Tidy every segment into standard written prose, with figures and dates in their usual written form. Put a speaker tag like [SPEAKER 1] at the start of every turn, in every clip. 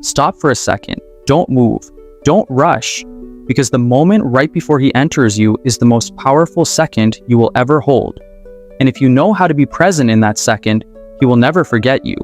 [SPEAKER 1] Stop for a second. Don't move. Don't rush, because the moment right before he enters you is the most powerful second you will ever hold. And if you know how to be present in that second, he will never forget you.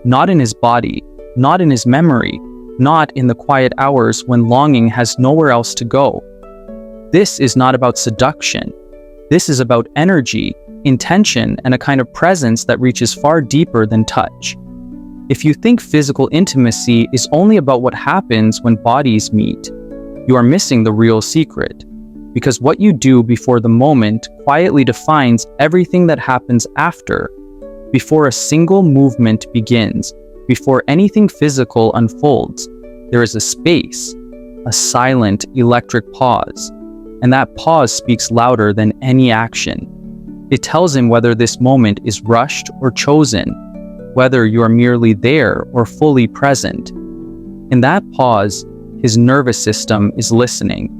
[SPEAKER 1] Not in his body, not in his memory, not in the quiet hours when longing has nowhere else to go. This is not about seduction. This is about energy, intention, and a kind of presence that reaches far deeper than touch. If you think physical intimacy is only about what happens when bodies meet, you are missing the real secret. Because what you do before the moment quietly defines everything that happens after. Before a single movement begins, before anything physical unfolds, there is a space, a silent electric pause. And that pause speaks louder than any action. It tells him whether this moment is rushed or chosen, whether you are merely there or fully present. In that pause, his nervous system is listening.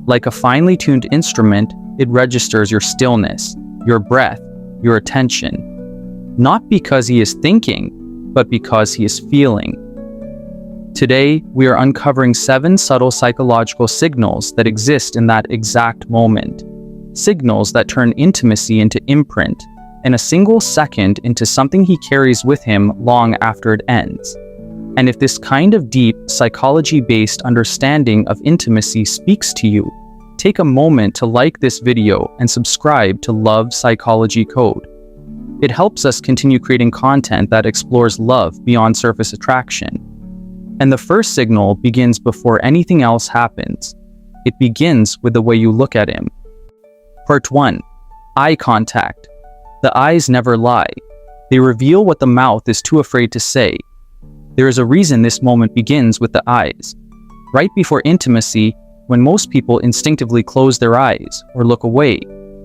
[SPEAKER 1] Like a finely tuned instrument, it registers your stillness, your breath, your attention. Not because he is thinking, but because he is feeling. Today, we are uncovering 7 subtle psychological signals that exist in that exact moment. Signals that turn intimacy into imprint, and a single second into something he carries with him long after it ends. And if this kind of deep, psychology-based understanding of intimacy speaks to you, take a moment to like this video and subscribe to Love Psychology Code. It helps us continue creating content that explores love beyond surface attraction. And the first signal begins before anything else happens. It begins with the way you look at him. Part 1. Eye contact. The eyes never lie. They reveal what the mouth is too afraid to say. There is a reason this moment begins with the eyes. Right before intimacy, when most people instinctively close their eyes or look away,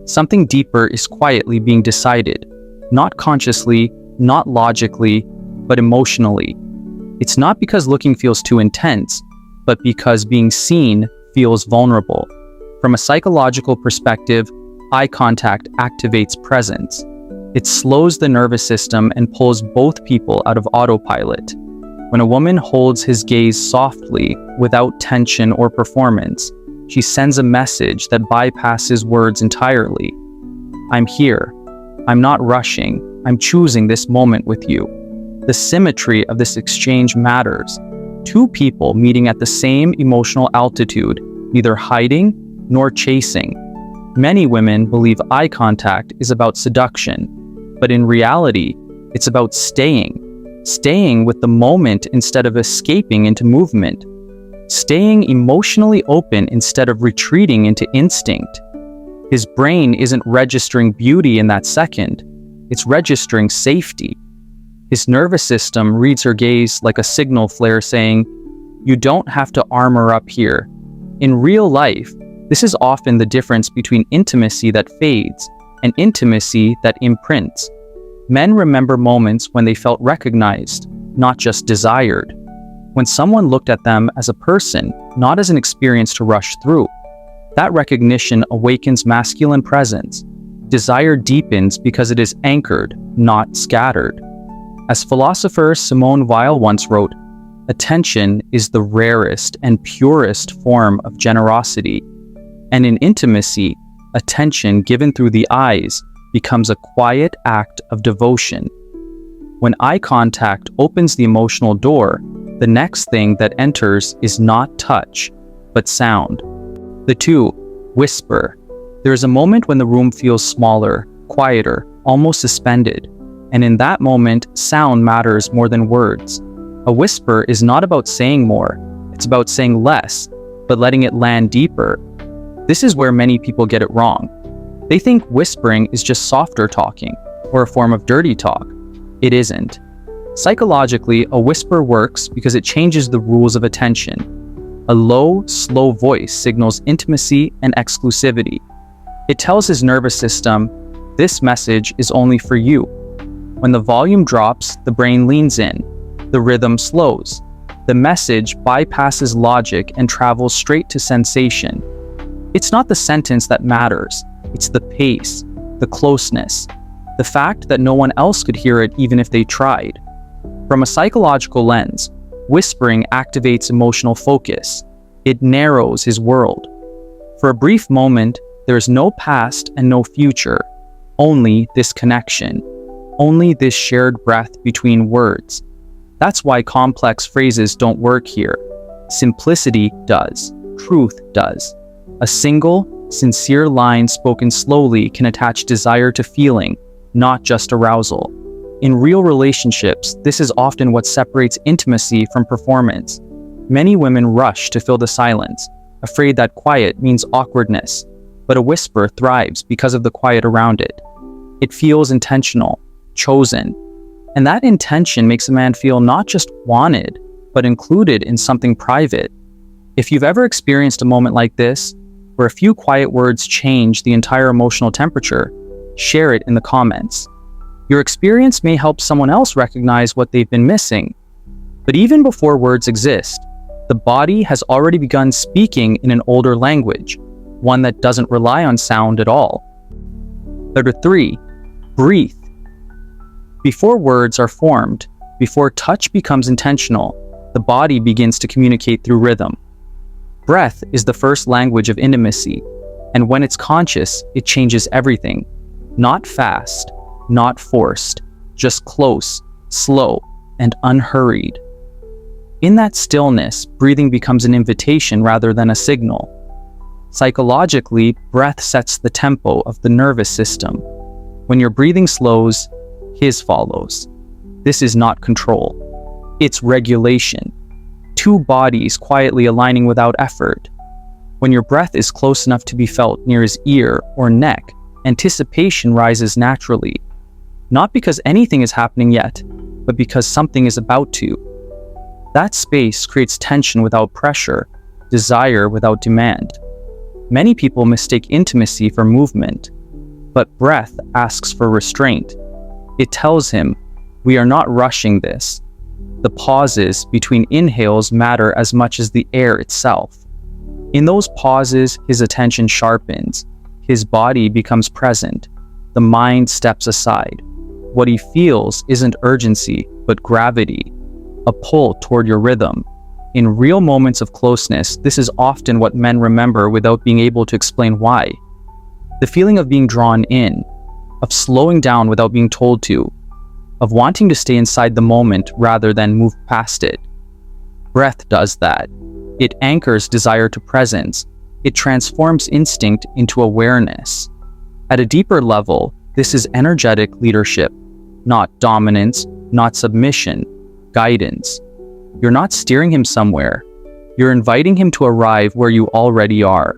[SPEAKER 1] something deeper is quietly being decided. Not consciously, not logically, but emotionally. It's not because looking feels too intense, but because being seen feels vulnerable. From a psychological perspective, eye contact activates presence. It slows the nervous system and pulls both people out of autopilot. When a woman holds his gaze softly, without tension or performance, she sends a message that bypasses words entirely. I'm here. I'm not rushing. I'm choosing this moment with you. The symmetry of this exchange matters. 2 people meeting at the same emotional altitude, neither hiding nor chasing. Many women believe eye contact is about seduction, but in reality, it's about staying with the moment instead of escaping into movement, staying emotionally open instead of retreating into instinct. His brain isn't registering beauty in that second, it's registering safety. His nervous system reads her gaze like a signal flare saying, "You don't have to armor up here." In real life, this is often the difference between intimacy that fades and intimacy that imprints. Men remember moments when they felt recognized, not just desired. When someone looked at them as a person, not as an experience to rush through. That recognition awakens masculine presence. Desire deepens because it is anchored, not scattered. As philosopher Simone Weil once wrote, attention is the rarest and purest form of generosity. And in intimacy, attention given through the eyes becomes a quiet act of devotion. When eye contact opens the emotional door, the next thing that enters is not touch, but sound. The 2, whisper. There is a moment when the room feels smaller, quieter, almost suspended. And in that moment, sound matters more than words. A whisper is not about saying more, it's about saying less, but letting it land deeper. This is where many people get it wrong. They think whispering is just softer talking, or a form of dirty talk. It isn't. Psychologically, a whisper works because it changes the rules of attention. A low, slow voice signals intimacy and exclusivity. It tells his nervous system, this message is only for you. When the volume drops, the brain leans in. The rhythm slows. The message bypasses logic and travels straight to sensation. It's not the sentence that matters. It's the pace, the closeness, the fact that no one else could hear it even if they tried. From a psychological lens, Whispering activates emotional focus. It narrows his world. For a brief moment, there is no past and no future, only this connection, only this shared breath between words. That's why complex phrases don't work here. Simplicity does. Truth does. A single, sincere line spoken slowly can attach desire to feeling, not just arousal. In real relationships, this is often what separates intimacy from performance. Many women rush to fill the silence, afraid that quiet means awkwardness, but a whisper thrives because of the quiet around it. It feels intentional, chosen, and that intention makes a man feel not just wanted, but included in something private. If you've ever experienced a moment like this, where a few quiet words change the entire emotional temperature, share it in the comments. Your experience may help someone else recognize what they've been missing. But even before words exist, the body has already begun speaking in an older language, one that doesn't rely on sound at all. Number 3, breathe. Before words are formed, before touch becomes intentional, the body begins to communicate through rhythm. Breath is the first language of intimacy, and when it's conscious, it changes everything. Not fast, not forced, just close, slow, and unhurried. In that stillness, breathing becomes an invitation rather than a signal. Psychologically, breath sets the tempo of the nervous system. When your breathing slows, his follows. This is not control. It's regulation. Two bodies quietly aligning without effort. When your breath is close enough to be felt near his ear or neck, anticipation rises naturally. Not because anything is happening yet, but because something is about to. That space creates tension without pressure, desire without demand. Many people mistake intimacy for movement, but breath asks for restraint. It tells him, we are not rushing this. The pauses between inhales matter as much as the air itself. In those pauses, his attention sharpens, his body becomes present, the mind steps aside. What he feels isn't urgency, but gravity, a pull toward your rhythm. In real moments of closeness, this is often what men remember without being able to explain why. The feeling of being drawn in, of slowing down without being told to, of wanting to stay inside the moment rather than move past it. Breath does that. It anchors desire to presence. It transforms instinct into awareness. At a deeper level, this is energetic leadership, not dominance, not submission, guidance. You're not steering him somewhere. You're inviting him to arrive where you already are.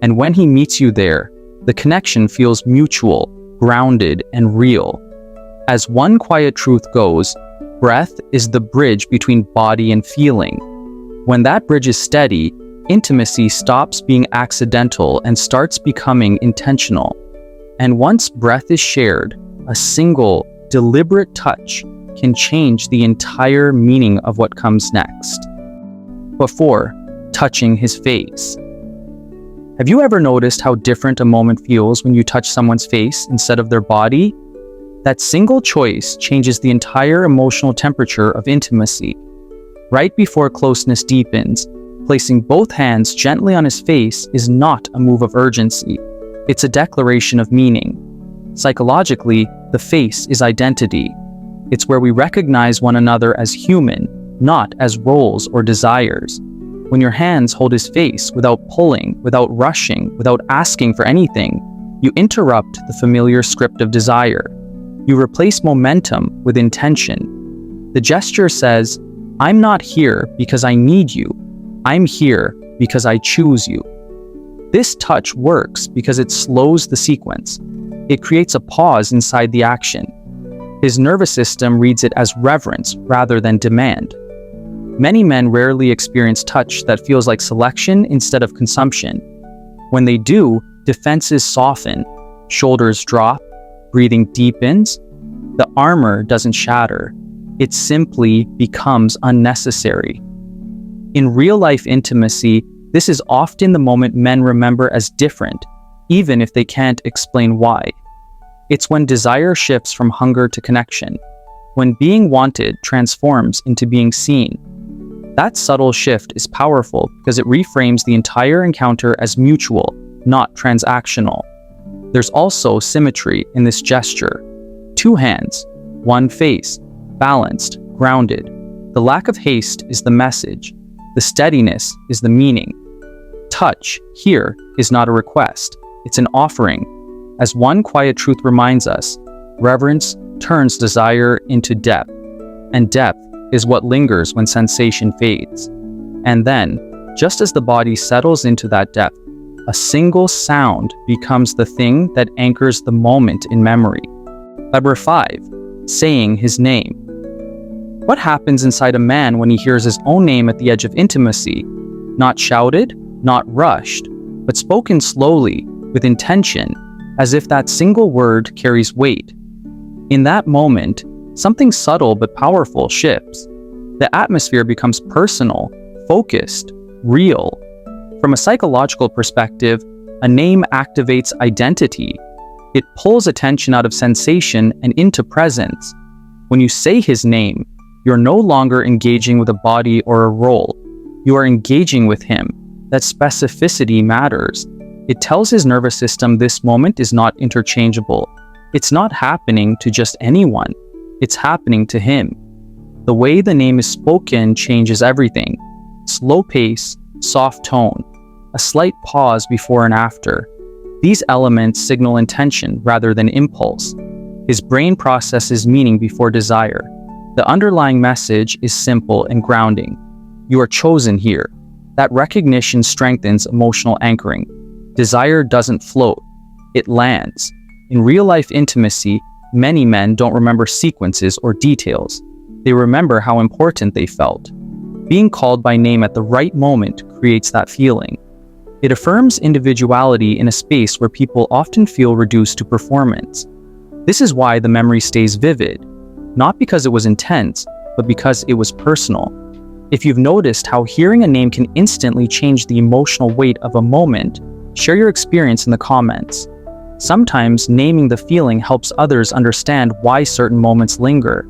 [SPEAKER 1] And when he meets you there, the connection feels mutual, grounded, and real. As one quiet truth goes, breath is the bridge between body and feeling. When that bridge is steady, intimacy stops being accidental and starts becoming intentional. And once breath is shared, a single, deliberate touch can change the entire meaning of what comes next. Before touching his face. Have you ever noticed how different a moment feels when you touch someone's face instead of their body? That single choice changes the entire emotional temperature of intimacy. Right before closeness deepens, placing both hands gently on his face is not a move of urgency. It's a declaration of meaning. Psychologically, the face is identity. It's where we recognize one another as human, not as roles or desires. When your hands hold his face without pulling, without rushing, without asking for anything, you interrupt the familiar script of desire. You replace momentum with intention. The gesture says, I'm not here because I need you. I'm here because I choose you. This touch works because it slows the sequence. It creates a pause inside the action. His nervous system reads it as reverence rather than demand. Many men rarely experience touch that feels like selection instead of consumption. When they do, defenses soften, shoulders drop, breathing deepens. The armor doesn't shatter. It simply becomes unnecessary. In real-life intimacy, this is often the moment men remember as different, even if they can't explain why. It's when desire shifts from hunger to connection, when being wanted transforms into being seen, That subtle shift is powerful because it reframes the entire encounter as mutual, not transactional. There's also symmetry in this gesture. 2 hands, 1 face, balanced, grounded. The lack of haste is the message. The steadiness is the meaning. Touch, here, is not a request. It's an offering. As one quiet truth reminds us, reverence turns desire into depth, and depth is what lingers when sensation fades. And then, just as the body settles into that depth, a single sound becomes the thing that anchors the moment in memory. Number 5. Saying his name. What happens inside a man when he hears his own name at the edge of intimacy? Not shouted, not rushed, but spoken slowly, with intention, as if that single word carries weight. In that moment, something subtle but powerful shifts. The atmosphere becomes personal, focused, real. From a psychological perspective, a name activates identity. It pulls attention out of sensation and into presence. When you say his name, you're no longer engaging with a body or a role. You are engaging with him. That specificity matters. It tells his nervous system this moment is not interchangeable. It's not happening to just anyone. It's happening to him. The way the name is spoken changes everything. Slow pace, soft tone, a slight pause before and after. These elements signal intention rather than impulse. His brain processes meaning before desire. The underlying message is simple and grounding. You are chosen here. That recognition strengthens emotional anchoring. Desire doesn't float, it lands. In real-life intimacy, many men don't remember sequences or details. They remember how important they felt. Being called by name at the right moment creates that feeling. It affirms individuality in a space where people often feel reduced to performance. This is why the memory stays vivid, not because it was intense, but because it was personal. If you've noticed how hearing a name can instantly change the emotional weight of a moment, share your experience in the comments. Sometimes naming the feeling helps others understand why certain moments linger.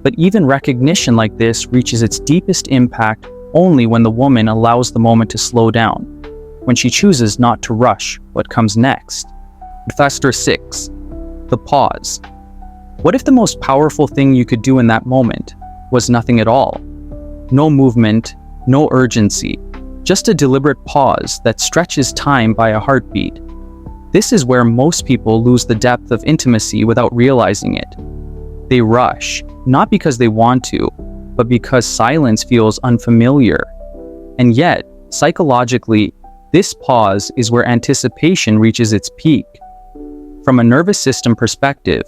[SPEAKER 1] But even recognition like this reaches its deepest impact only when the woman allows the moment to slow down, when she chooses not to rush what comes next. Factor 6. The pause. What if the most powerful thing you could do in that moment was nothing at all? No movement, no urgency, just a deliberate pause that stretches time by a heartbeat. This is where most people lose the depth of intimacy without realizing it. They rush, not because they want to, but because silence feels unfamiliar. And yet, psychologically, this pause is where anticipation reaches its peak. From a nervous system perspective,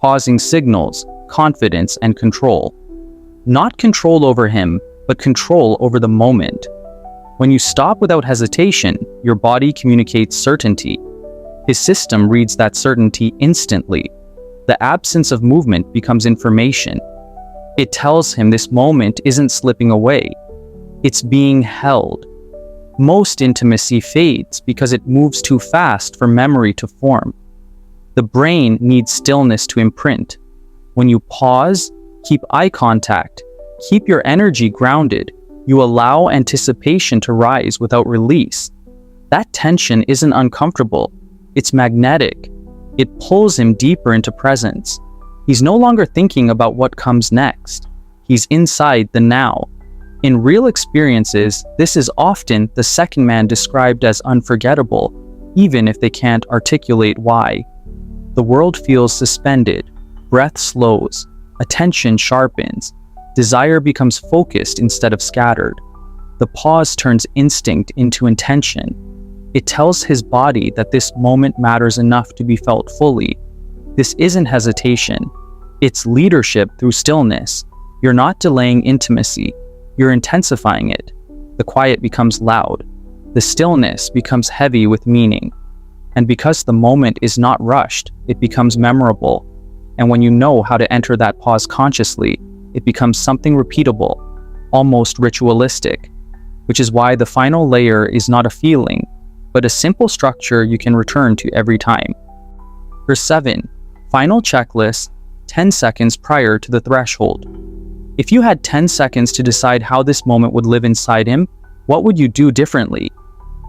[SPEAKER 1] pausing signals confidence and control. Not control over him, but control over the moment. When you stop without hesitation, your body communicates certainty. His system reads that certainty instantly. The absence of movement becomes information. It tells him this moment isn't slipping away. It's being held. Most intimacy fades because it moves too fast for memory to form. The brain needs stillness to imprint. When you pause, keep eye contact, keep your energy grounded, you allow anticipation to rise without release. That tension isn't uncomfortable, it's magnetic. It pulls him deeper into presence. He's no longer thinking about what comes next. He's inside the now. In real experiences, this is often the second man described as unforgettable, even if they can't articulate why. The world feels suspended, breath slows, attention sharpens, desire becomes focused instead of scattered. The pause turns instinct into intention. It tells his body that this moment matters enough to be felt fully. This isn't hesitation. It's leadership through stillness. You're not delaying intimacy. You're intensifying it. The quiet becomes loud. The stillness becomes heavy with meaning. And because the moment is not rushed, it becomes memorable. And when you know how to enter that pause consciously, it becomes something repeatable, almost ritualistic, which is why the final layer is not a feeling, but a simple structure you can return to every time. Number 7. Final checklist, 10 seconds prior to the threshold. If you had 10 seconds to decide how this moment would live inside him, what would you do differently?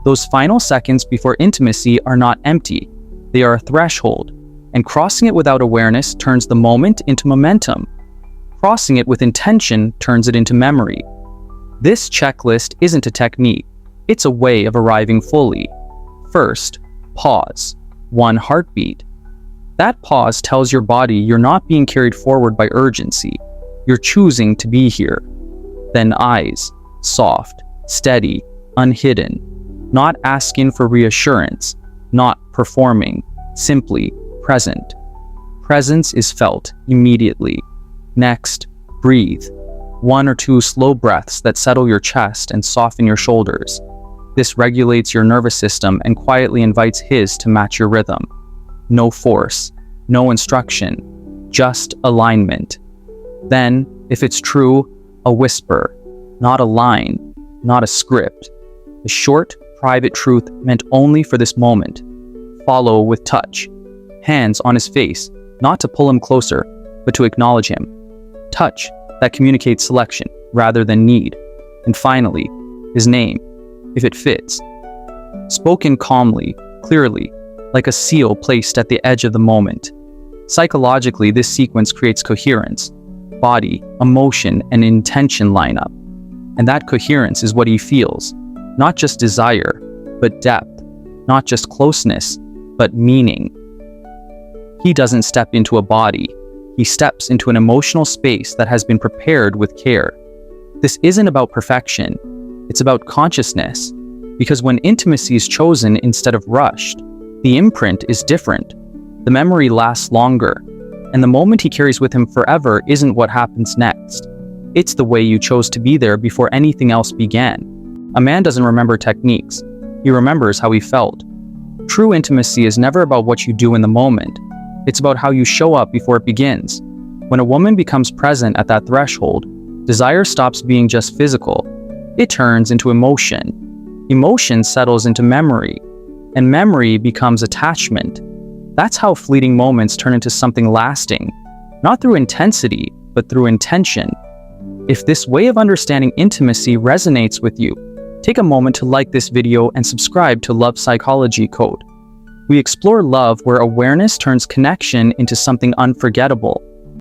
[SPEAKER 1] Those final seconds before intimacy are not empty. They are a threshold, and crossing it without awareness turns the moment into momentum. Crossing it with intention turns it into memory. This checklist isn't a technique, it's a way of arriving fully. First, pause. 1 heartbeat. That pause tells your body you're not being carried forward by urgency. You're choosing to be here. Then eyes. Soft, steady, unhidden. Not asking for reassurance, not performing, simply present. Presence is felt immediately. Next, breathe. 1 or 2 slow breaths that settle your chest and soften your shoulders. This regulates your nervous system and quietly invites his to match your rhythm. No force, no instruction, just alignment. Then, if it's true, a whisper, not a line, not a script. A short, private truth meant only for this moment. Follow with touch. Hands on his face, not to pull him closer, but to acknowledge him. Touch that communicates selection rather than need. And finally, his name, if it fits. Spoken calmly, clearly, like a seal placed at the edge of the moment. Psychologically, this sequence creates coherence. Body, emotion, and intention line up. And that coherence is what he feels. Not just desire, but depth. Not just closeness, but meaning. He doesn't step into a body. He steps into an emotional space that has been prepared with care. This isn't about perfection. It's about consciousness. Because when intimacy is chosen instead of rushed, the imprint is different. The memory lasts longer. And the moment he carries with him forever isn't what happens next. It's the way you chose to be there before anything else began. A man doesn't remember techniques. He remembers how he felt. True intimacy is never about what you do in the moment. It's about how you show up before it begins. When a woman becomes present at that threshold, desire stops being just physical. It turns into emotion. Emotion settles into memory. And memory becomes attachment. That's how fleeting moments turn into something lasting. Not through intensity, but through intention. If this way of understanding intimacy resonates with you, take a moment to like this video and subscribe to Love Psychology Code. We explore love where awareness turns connection into something unforgettable.